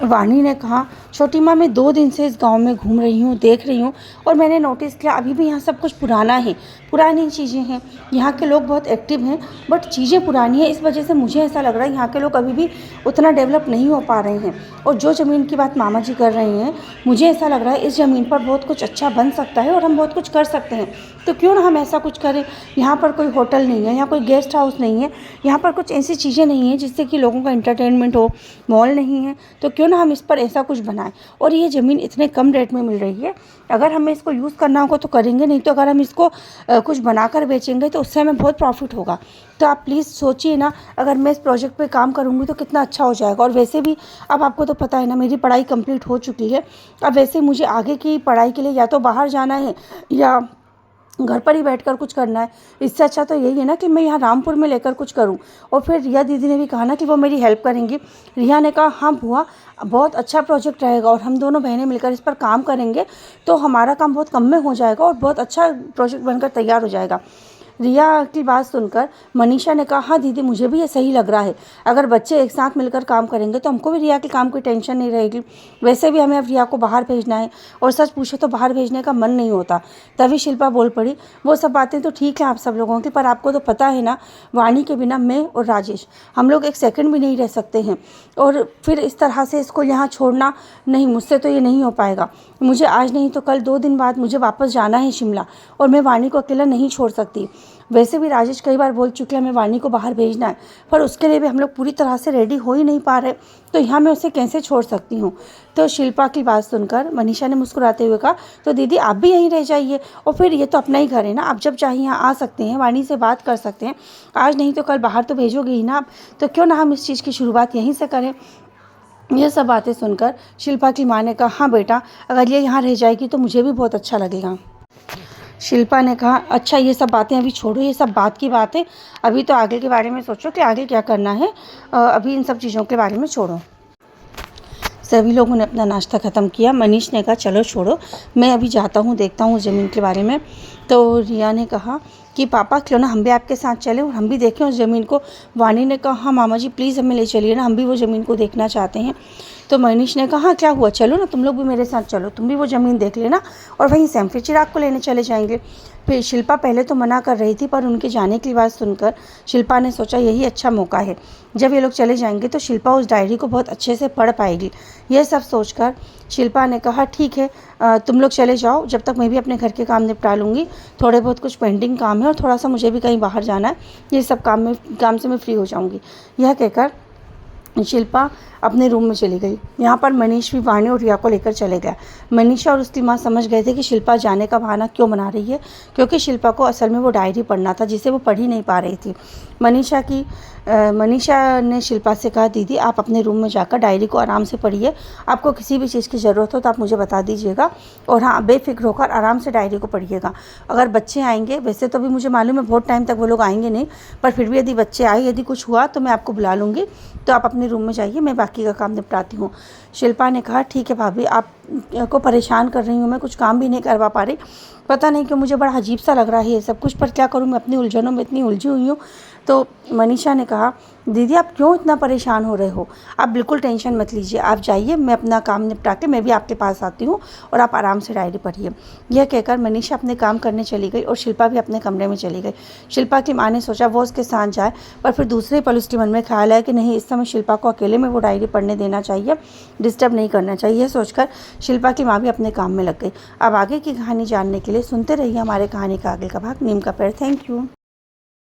वाणी ने कहा, छोटी माँ मैं 2 दिन से इस गांव में घूम रही हूँ, देख रही हूँ और मैंने नोटिस किया अभी भी यहाँ सब कुछ पुराना है, पुरानी चीज़ें हैं। यहाँ के लोग बहुत एक्टिव हैं बट चीज़ें पुरानी हैं। इस वजह से मुझे ऐसा लग रहा है यहाँ के लोग अभी भी उतना डेवलप नहीं हो पा रहे हैं। और जो ज़मीन की बात मामा जी कर रहे हैं, मुझे ऐसा लग रहा है इस ज़मीन पर बहुत कुछ अच्छा बन सकता है और हम बहुत कुछ कर सकते हैं। तो क्यों ना हम ऐसा कुछ करें। यहाँ पर कोई होटल नहीं है, यहाँ कोई गेस्ट हाउस नहीं है, यहाँ पर कुछ ऐसी चीज़ें नहीं हैं जिससे कि लोगों का एंटरटेनमेंट हो, मॉल नहीं है। तो क्यों ना हम इस पर ऐसा कुछ बनाएं। और ये ज़मीन इतने कम रेट में मिल रही है, अगर हमें इसको यूज़ करना होगा तो करेंगे, नहीं तो अगर हम इसको कुछ बनाकर बेचेंगे तो उससे हमें बहुत प्रॉफिट होगा। तो आप प्लीज़ सोचिए ना, अगर मैं इस प्रोजेक्ट पे काम करूँगी तो कितना अच्छा हो जाएगा। और वैसे भी अब आपको तो पता है ना, मेरी पढ़ाई कंप्लीट हो चुकी है। अब वैसे मुझे आगे की पढ़ाई के लिए या तो बाहर जाना है या घर पर ही बैठकर कुछ करना है। इससे अच्छा तो यही है ना कि मैं यहाँ रामपुर में लेकर कुछ करूँ। और फिर रिया दीदी ने भी कहा ना कि वो मेरी हेल्प करेंगी। रिया ने कहा, हाँ बुआ, बहुत अच्छा प्रोजेक्ट रहेगा और हम दोनों बहनें मिलकर इस पर काम करेंगे तो हमारा काम बहुत कम में हो जाएगा और बहुत अच्छा प्रोजेक्ट बनकर तैयार हो जाएगा। रिया की बात सुनकर मनीषा ने कहा, हाँ दीदी मुझे भी ये सही लग रहा है। अगर बच्चे एक साथ मिलकर काम करेंगे तो हमको भी रिया के काम की टेंशन नहीं रहेगी। वैसे भी हमें अब रिया को बाहर भेजना है और सच पूछे तो बाहर भेजने का मन नहीं होता। तभी शिल्पा बोल पड़ी, वो सब बातें तो ठीक है आप सब लोगों की, पर आपको तो पता है ना, वाणी के बिना मैं और राजेश हम लोग एक सेकंड भी नहीं रह सकते हैं। और फिर इस तरह से इसको यहाँ छोड़ना, नहीं मुझसे तो ये नहीं हो पाएगा। मुझे आज नहीं तो कल 2 दिन बाद मुझे वापस जाना है शिमला और मैं वाणी को अकेला नहीं छोड़ सकती। वैसे भी राजेश कई बार बोल चुके हैं हमें वाणी को बाहर भेजना है, पर उसके लिए भी हम लोग पूरी तरह से रेडी हो ही नहीं पा रहे, तो यहाँ मैं उसे कैसे छोड़ सकती हूँ। तो शिल्पा की बात सुनकर मनीषा ने मुस्कुराते हुए कहा, तो दीदी आप भी यहीं रह जाइए और फिर ये तो अपना ही घर है ना, आप जब चाहिए यहाँ आ सकते हैं, वाणी से बात कर सकते हैं। आज नहीं तो कल बाहर तो भेजोगे ही ना आप, तो क्यों ना हम इस चीज़ की शुरुआत यहीं से करें। ये सब बातें सुनकर शिल्पा की माँ ने कहा, हाँ बेटा, अगर ये यहाँ रह जाएगी तो मुझे भी बहुत अच्छा लगेगा। शिल्पा ने कहा, अच्छा ये सब बातें अभी छोड़ो, ये सब बात की बात है, अभी तो आगे के बारे में सोचो कि आगे क्या करना है। अभी इन सब चीज़ों के बारे में छोड़ो। सभी लोगों ने अपना नाश्ता ख़त्म किया। मनीष ने कहा, चलो छोड़ो, मैं अभी जाता हूँ, देखता हूँ ज़मीन के बारे में। तो रिया ने कहा कि पापा क्यों ना हम भी आपके साथ चलें और हम भी देखें उस ज़मीन को। वाणी ने कहा, हाँ मामा जी प्लीज़ हमें ले चलिए ना, हम भी वो ज़मीन को देखना चाहते हैं। तो मनीष ने कहा, क्या हुआ, चलो ना तुम लोग भी मेरे साथ चलो, तुम भी वो ज़मीन देख लेना और वहीं से हम फिर चिराग को लेने चले जाएंगे। फिर शिल्पा पहले तो मना कर रही थी, पर उनके जाने की बात सुनकर शिल्पा ने सोचा यही अच्छा मौका है। जब ये लोग चले जाएंगे तो शिल्पा उस डायरी को बहुत अच्छे से पढ़ पाएगी। यह सब सोचकर शिल्पा ने कहा, ठीक है तुम लोग चले जाओ, जब तक मैं भी अपने घर के काम निपटा लूँगी। थोड़े बहुत कुछ पेंडिंग काम है और थोड़ा सा मुझे भी कहीं बाहर जाना है, ये सब काम से मैं फ्री हो जाऊँगी। यह कहकर शिल्पा अपने रूम में चली गई। यहाँ पर मनीष भी वाणी और रिया को लेकर चले गया। मनीषा और उसकी माँ समझ गए थे कि शिल्पा जाने का बहाना क्यों बना रही है, क्योंकि शिल्पा को असल में वो डायरी पढ़ना था जिसे वो पढ़ ही नहीं पा रही थी। मनीषा ने शिल्पा से कहा, दीदी आप अपने रूम में जाकर डायरी को आराम से पढ़िए, आपको किसी भी चीज़ की ज़रूरत हो तो आप मुझे बता दीजिएगा और हाँ बेफिक्र होकर आराम से डायरी को पढ़िएगा। अगर बच्चे आएंगे, वैसे तो भी मुझे मालूम है बहुत टाइम तक वो लोग आएंगे नहीं, पर फिर भी यदि बच्चे आए, यदि कुछ हुआ तो मैं आपको बुला लूँगी, तो आप अपने रूम में जाइए, मैं बाकी का काम निपटाती हूँ। शिल्पा ने कहा, ठीक है भाभी, आप को परेशान कर रही हूँ, मैं कुछ काम भी नहीं करवा पा रही, पता नहीं क्यों मुझे बड़ा अजीब सा लग रहा है ये सब कुछ, पर क्या करूँ, मैं अपनी उलझनों में इतनी उलझी हुई हूँ। तो मनीषा ने कहा, दीदी आप क्यों इतना परेशान हो रहे हो, आप बिल्कुल टेंशन मत लीजिए, आप जाइए, मैं अपना काम निपटा के मैं भी आपके पास आती हूँ और आप आराम से डायरी पढ़िए। यह कहकर मनीषा अपने काम करने चली गई और शिल्पा भी अपने कमरे में चली गई। शिल्पा की माँ ने सोचा वो उसके साथ जाए, पर फिर दूसरे पल उसके मन में ख्याल आया कि नहीं, इस समय शिल्पा को अकेले में वो डायरी पढ़ने देना चाहिए, डिस्टर्ब नहीं करना चाहिए। सोचकर शिल्पा की माँ भी अपने काम में लग गई। अब आगे की कहानी जानने के लिए सुनते रहिए हमारे कहानी का आगे का भाग, नीम का पेड़। Thank you.